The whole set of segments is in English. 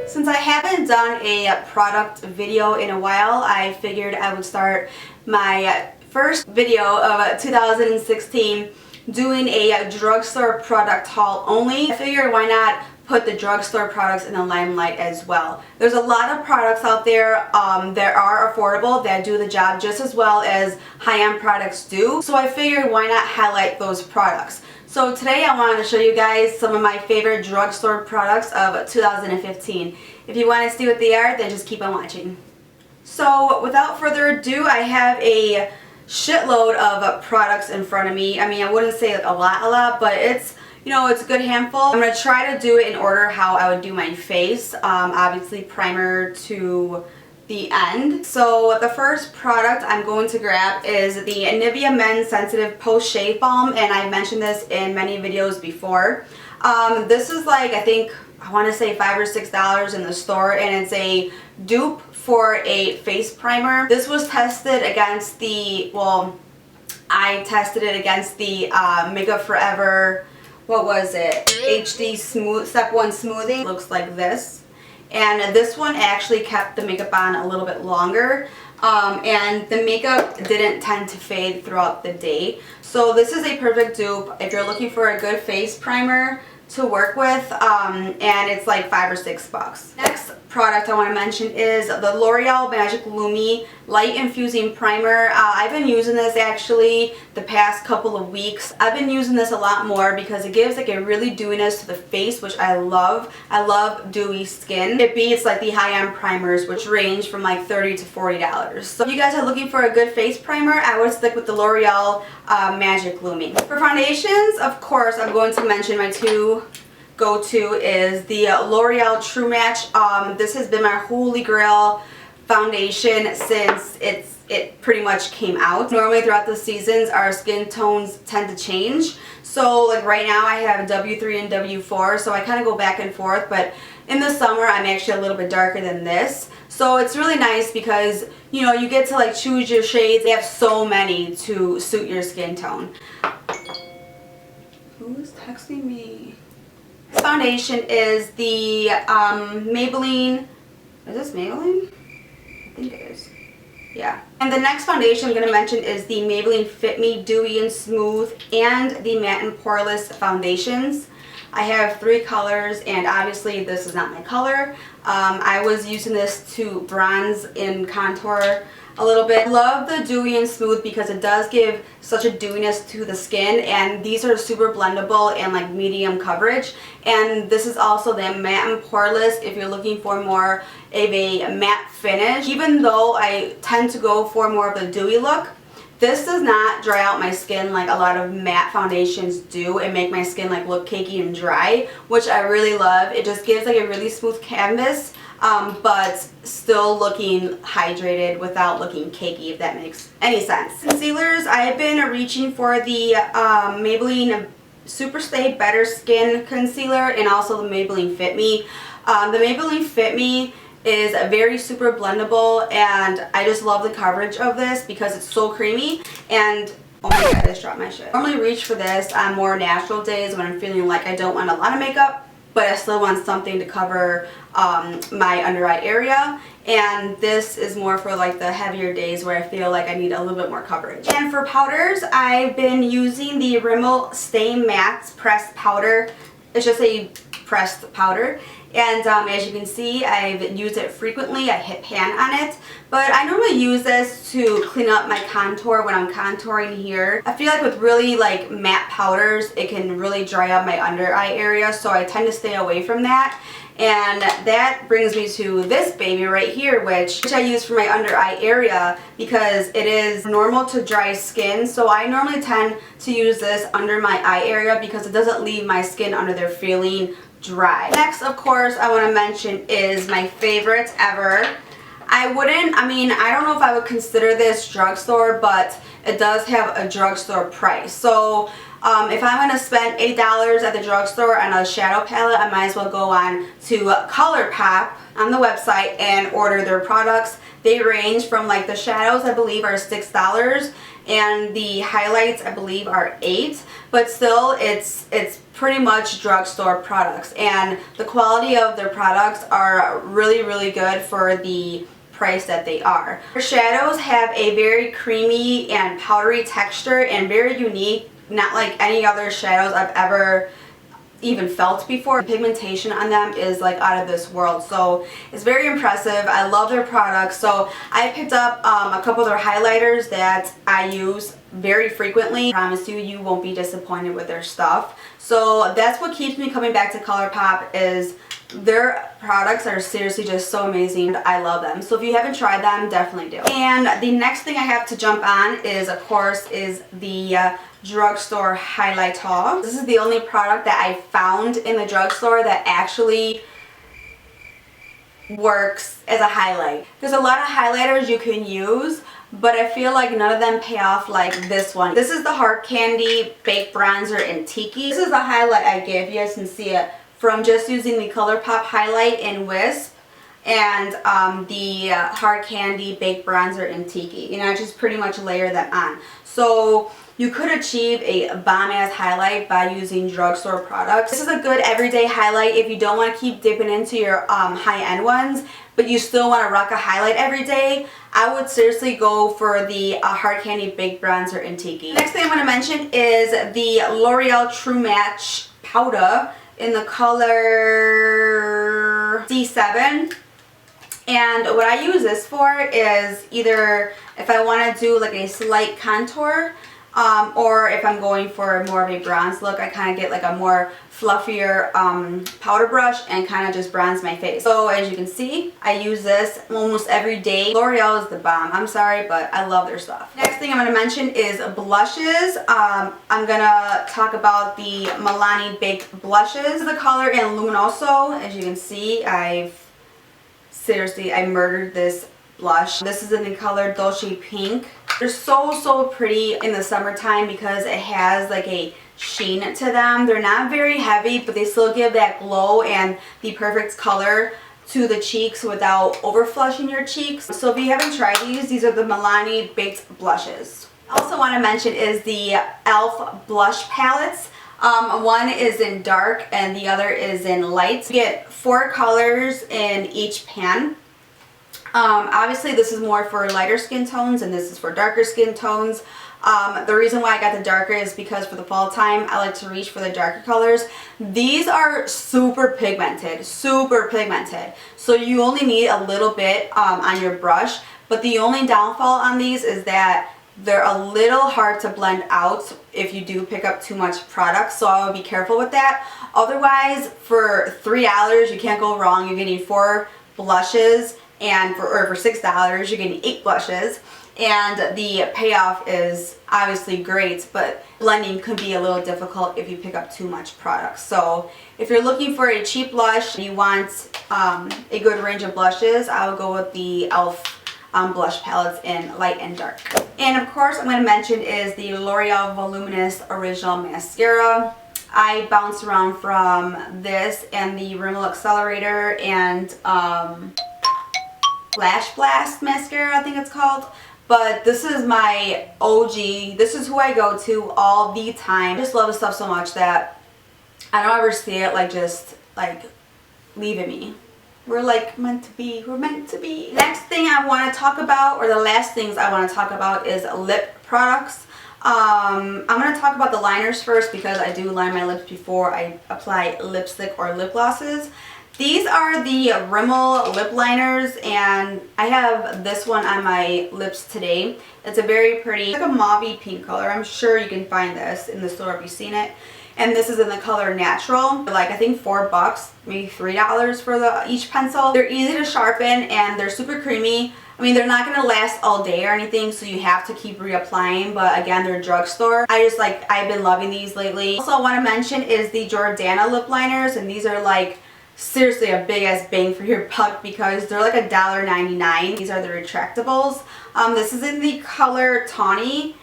Since I haven't done a product video in a while, I figured I would start my first video of 2016 doing a drugstore product haul only. I figured why not put the drugstore products in the limelight as well. There's a lot of products out there that are affordable, that do the job just as well as high-end products do. So I figured why not highlight those products. So today I wanted to show you guys some of my favorite drugstore products of 2015. If you want to see what they are, then just keep on watching. So without further ado, I have a shitload of products in front of me. I mean, I wouldn't say a lot, but it's, you know, it's a good handful. I'm going to try to do it in order how I would do my face. Obviously primer to the end. So the first product I'm going to grab is the Nivea Men Sensitive Post Shave Balm, and I've mentioned this in many videos before. This is like, I think, I want to say $5 or $6 in the store, and it's a dupe for a face primer. This was tested against the, well, I tested it against the Makeup Forever, what was it, HD Smooth, Step 1 Smoothing. It looks like this. And this one actually kept the makeup on a little bit longer, and the makeup didn't tend to fade throughout the day. So this is a perfect dupe if you're looking for a good face primer to work with, and it's like $5 or $6. Next product I want to mention is the L'Oreal Magic Lumi Light Infusing Primer. I've been using this actually the past couple of weeks. I've been using this a lot more because it gives like a really dewiness to the face, which I love. I love dewy skin. It beats like the high-end primers, which range from like $30 to $40. So if you guys are looking for a good face primer, I would stick with the L'Oreal Magic Lumi. For foundations, of course, I'm going to mention my two go-to is the L'Oreal True Match. This has been my holy grail foundation since it pretty much came out. Normally throughout the seasons our skin tones tend to change. So like right now I have W3 and W4, so I kind of go back and forth, but in the summer I'm actually a little bit darker than this. So it's really nice because, you know, you get to like choose your shades. They have so many to suit your skin tone. Who is texting me? This foundation is the Maybelline, is this Maybelline? I think it is. Yeah. And the next foundation I'm going to mention is the Maybelline Fitme Dewy and Smooth and the Matte and Poreless foundations. I have 3 colors, and obviously this is not my color. I was using this to bronze and contour a little bit. I love the Dewy and Smooth because it does give such a dewiness to the skin, and these are super blendable and like medium coverage. And this is also the Matte and Poreless if you're looking for more of a matte finish. Even though I tend to go for more of the dewy look, this does not dry out my skin like a lot of matte foundations do and make my skin like look cakey and dry, which I really love. It just gives like a really smooth canvas, but still looking hydrated without looking cakey, if that makes any sense. Concealers, I've been reaching for the Maybelline Stay BetterSkin Concealer and also the Maybelline Fitme. The Maybelline Fitme is very super blendable, and I just love the coverage of this because it's so creamy. And oh my god, I just dropped my shit. I normally reach for this on more natural days when I'm feeling like I don't want a lot of makeup, but I still want something to cover my under eye area. And this is more for like the heavier days where I feel like I need a little bit more coverage. And for powders, I've been using the Rimmel Stay Matte Pressed Powder. It's just a pressed powder. And as you can see, I've used it frequently. I hit pan on it, but I normally use this to clean up my contour when I'm contouring here. I feel like with really like matte powders, it can really dry up my under eye area, so I tend to stay away from that. And that brings me to this baby right here, which I use for my under eye area because it is normal to dry skin. So I normally tend to use this under my eye area because it doesn't leave my skin under there feeling dry. Next, of course, I want to mention is my favorite ever. I don't know if I would consider this drugstore, but it does have a drugstore price. So if I'm going to spend $8 at the drugstore on a shadow palette, I might as well go on to Colourpop on the website and order their products. They range from like the shadows, I believe, are $6, and the highlights I believe are 8, but still it's pretty much drugstore products, and the quality of their products are really good for the price that they are. Their shadows have a very creamy and powdery texture and very unique, not like any other shadows I've ever even felt before. The pigmentation on them is like out of this world, so it's very impressive. I love their products. So I picked up a couple of their highlighters that I use very frequently. I promise you, you won't be disappointed with their stuff. So that's what keeps me coming back to Colourpop, is their products are seriously just so amazing. I love them. So if you haven't tried them, definitely do. And the next thing I have to jump on is, of course, is the drugstore highlight haul. This is the only product that I found in the drugstore that actually works as a highlight. There's a lot of highlighters you can use, but I feel like none of them pay off like this one. This is the Hard Candy Baked Bronzer in Tiki. This is the highlight I gave. You guys can see it from just using the Colourpop highlight in Wisp and the Hard Candy Baked Bronzer in Tiki. And I just pretty much layer them on. So you could achieve a bomb-ass highlight by using drugstore products. This is a good everyday highlight if you don't want to keep dipping into your high-end ones, but you still want to rock a highlight every day. I would seriously go for the Hard Candy Baked Bronzer in Tiki. Next thing I'm going to mention is the L'Oreal True Match Powder in the color D7. And what I use this for is either if I want to do like a slight contour, or if I'm going for more of a bronze look, I kind of get like a more fluffier powder brush and kind of just bronze my face. So as you can see, I use this almost every day. L'Oreal is the bomb. I'm sorry, but I love their stuff. Next thing I'm going to mention is blushes. I'm going to talk about the Milani Baked Blushes. This is the color in Luminoso. As you can see, I murdered this blush. This is in the color Dolce Pink. They're so pretty in the summertime because it has like a sheen to them. They're not very heavy, but they still give that glow and the perfect color to the cheeks without over flushing your cheeks. So if you haven't tried these are the Milani Baked Blushes. I also want to mention is the e.l.f. blush palettes. One is in dark and the other is in light. You get 4 colors in each pan. Obviously this is more for lighter skin tones and this is for darker skin tones. The reason why I got the darker is because for the fall time I like to reach for the darker colors. These are super pigmented, so you only need a little bit on your brush, but the only downfall on these is that they're a little hard to blend out if you do pick up too much product, so I would be careful with that. Otherwise, for $3 you can't go wrong. You're getting 4 blushes, and for $6 you're getting 8 blushes, and the payoff is obviously great, but blending could be a little difficult if you pick up too much product. So if you're looking for a cheap blush and you want a good range of blushes, I would go with the e.l.f. Blush palettes in light and dark. And of course I'm going to mention is the L'Oreal Voluminous Original Mascara. I bounced around from this and the Rimmel Accelerator and Lash Blast mascara, I think it's called. But this is my OG. This is who I go to all the time. I just love this stuff so much that I don't ever see it like just like leaving me. We're like meant to be. We're meant to be. Next thing I want to talk about, or the last things I want to talk about, is lip products. I'm going to talk about the liners first because I do line my lips before I apply lipstick or lip glosses. These are the Rimmel lip liners, and I have this one on my lips today. It's a very pretty, like a mauve pink color. I'm sure you can find this in the store if you've seen it. And this is in the color Natural. Like I think $4, maybe $3 for each pencil. They're easy to sharpen and they're super creamy. I mean, they're not going to last all day or anything, so you have to keep reapplying, but again, they're drugstore. I've been loving these lately. Also, I want to mention is the Jordana lip liners, and these are like seriously a big ass bang for your buck because they're like $1.99. These are the retractables. This is in the color Tawny,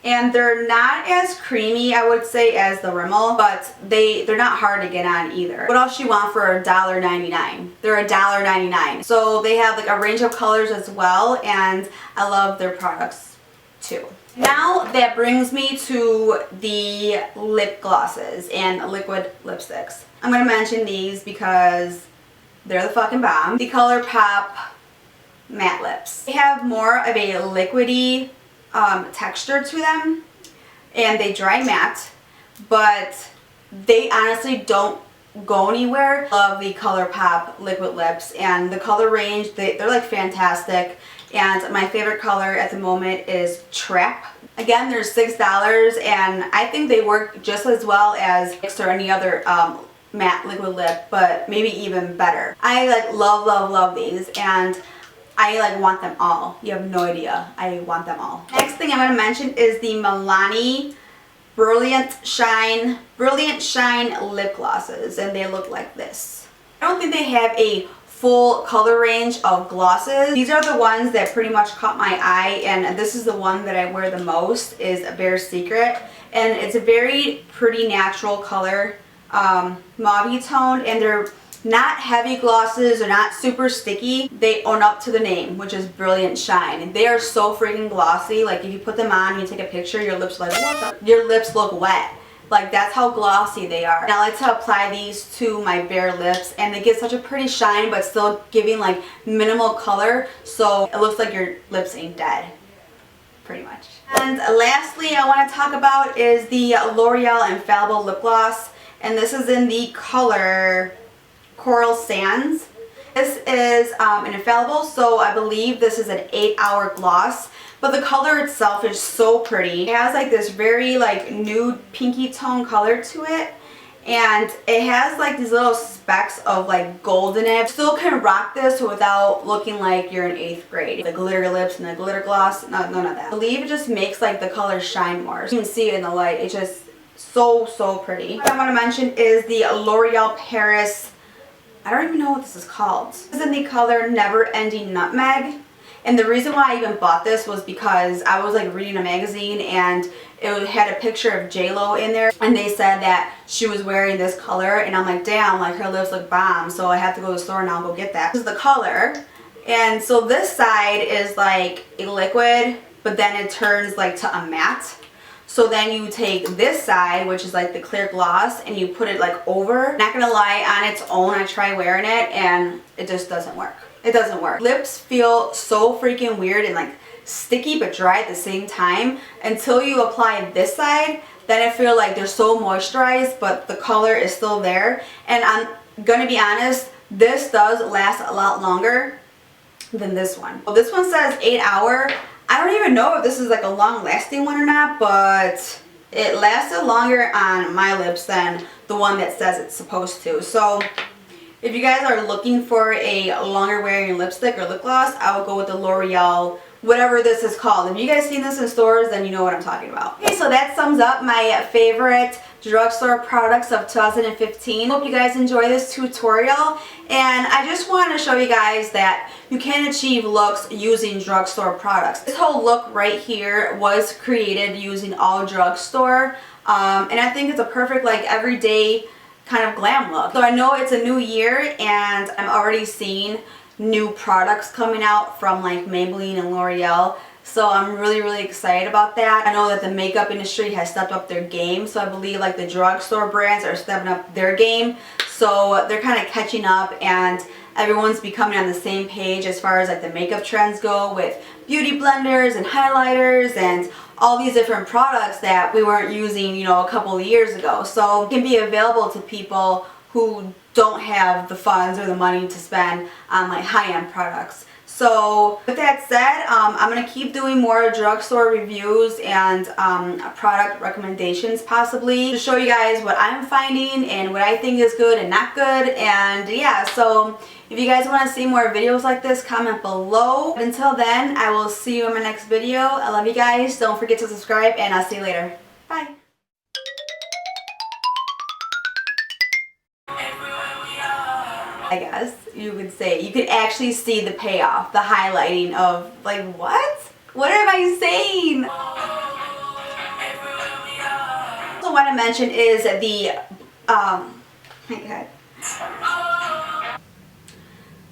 and they're not as creamy, I would say, as the Rimmel, but they're not hard to get on either. What else you want for $1.99? They're $1.99. So they have like a range of colors as well, and I love their products too. Now that brings me to the lip glosses and liquid lipsticks. I'm going to mention these because they're the fucking bomb. The Colourpop matte lips. They have more of a liquidy texture to them and they dry matte, but they honestly don't go anywhere. Love the Colourpop liquid lips and the color range, they're like fantastic. And my favorite color at the moment is Trap. Again, they're $6 and I think they work just as well as NYX or any other matte liquid lip, but maybe even better. I like love these and I like want them all. You have no idea. I want them all. Next thing I'm going to mention is the Milani Brilliant Shine lip glosses, and they look like this. I don't think they have a full color range of glosses. These are the ones that pretty much caught my eye, and this is the one that I wear the most, is a Bare Secret, and it's a very pretty natural color, mauve tone, and they're not heavy glosses, they're not super sticky. They own up to the name, which is Brilliant Shine. And they are so freaking glossy. Like if you put them on and you take a picture, your lips are like, what the? Your lips look wet. Like that's how glossy they are. And I like to apply these to my bare lips and they get such a pretty shine but still giving like minimal color, so it looks like your lips ain't dead. Pretty much. And lastly I want to talk about is the L'Oreal Infallible Lip Gloss, and this is in the color Coral Sands. This is an infallible, so I believe this is an 8-hour gloss, but the color itself is so pretty. It has like this very like nude pinky tone color to it, and it has like these little specks of like gold in it. Still can rock this without looking like you're in 8th grade. The glitter lips and the glitter gloss, none of that. I believe it just makes like the color shine more. You can see it in the light. It's just so pretty. What I want to mention is the L'Oreal Paris, I don't even know what this is called. This is in the color Never Ending Nutmeg. And the reason why I even bought this was because I was like reading a magazine and it had a picture of J-Lo in there and they said that she was wearing this color, and I'm like, damn, like her lips look bomb, so I have to go to the store and I'll go get that. This is the color. And so this side is like a liquid, but then it turns like to a matte. So then you take this side, which is like the clear gloss, and you put it like over. Not gonna lie, on its own, I tried wearing it and it just doesn't work. It doesn't work. Lips feel so freaking weird and like sticky but dry at the same time until you apply this side. Then I feel like they're so moisturized, but the color is still there. And I'm gonna be honest, this does last a lot longer than this one. Well, this one says 8-hour. I don't even know if this is like a long lasting one or not, but it lasted longer on my lips than the one that says it's supposed to. So if you guys are looking for a longer wearing lipstick or lip gloss, I would go with the L'Oreal, whatever this is called. If you guys seen this in stores, then you know what I'm talking about. Okay, so that sums up my favorite drugstore products of 2015. Hope you guys enjoy this tutorial, and I just want to show you guys that you can achieve looks using drugstore products. This whole look right here was created using all drugstore, and I think it's a perfect like everyday kind of glam look. So I know it's a new year and I'm already seeing new products coming out from like Maybelline and L'Oreal, so I'm really excited about that. I know that the makeup industry has stepped up their game, so I believe like the drugstore brands are stepping up their game, so they're kind of catching up and everyone's becoming on the same page as far as like the makeup trends go, with beauty blenders and highlighters and all these different products that we weren't using, you know, a couple of years ago. So it can be available to people who don't have the funds or the money to spend on like high-end products. So with that said, I'm going to keep doing more drugstore reviews and product recommendations possibly to show you guys what I'm finding and what I think is good and not good. And yeah, so if you guys want to see more videos like this, comment below. But until then, I will see you in my next video. I love you guys. Don't forget to subscribe, and I'll see you later. Bye. I guess you could say, you could actually see the payoff, the highlighting of like, what? What am I saying? Also what I mentioned is the, my God.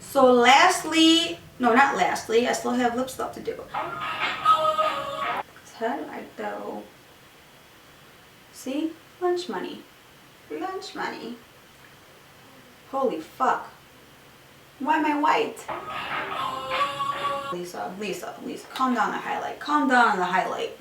So lastly, no, not lastly, I still have lip stuff to do. How do I do? See? Lunch money. Lunch money. Holy fuck. Why am I white? Lisa, calm down the highlight. Calm down on the highlight.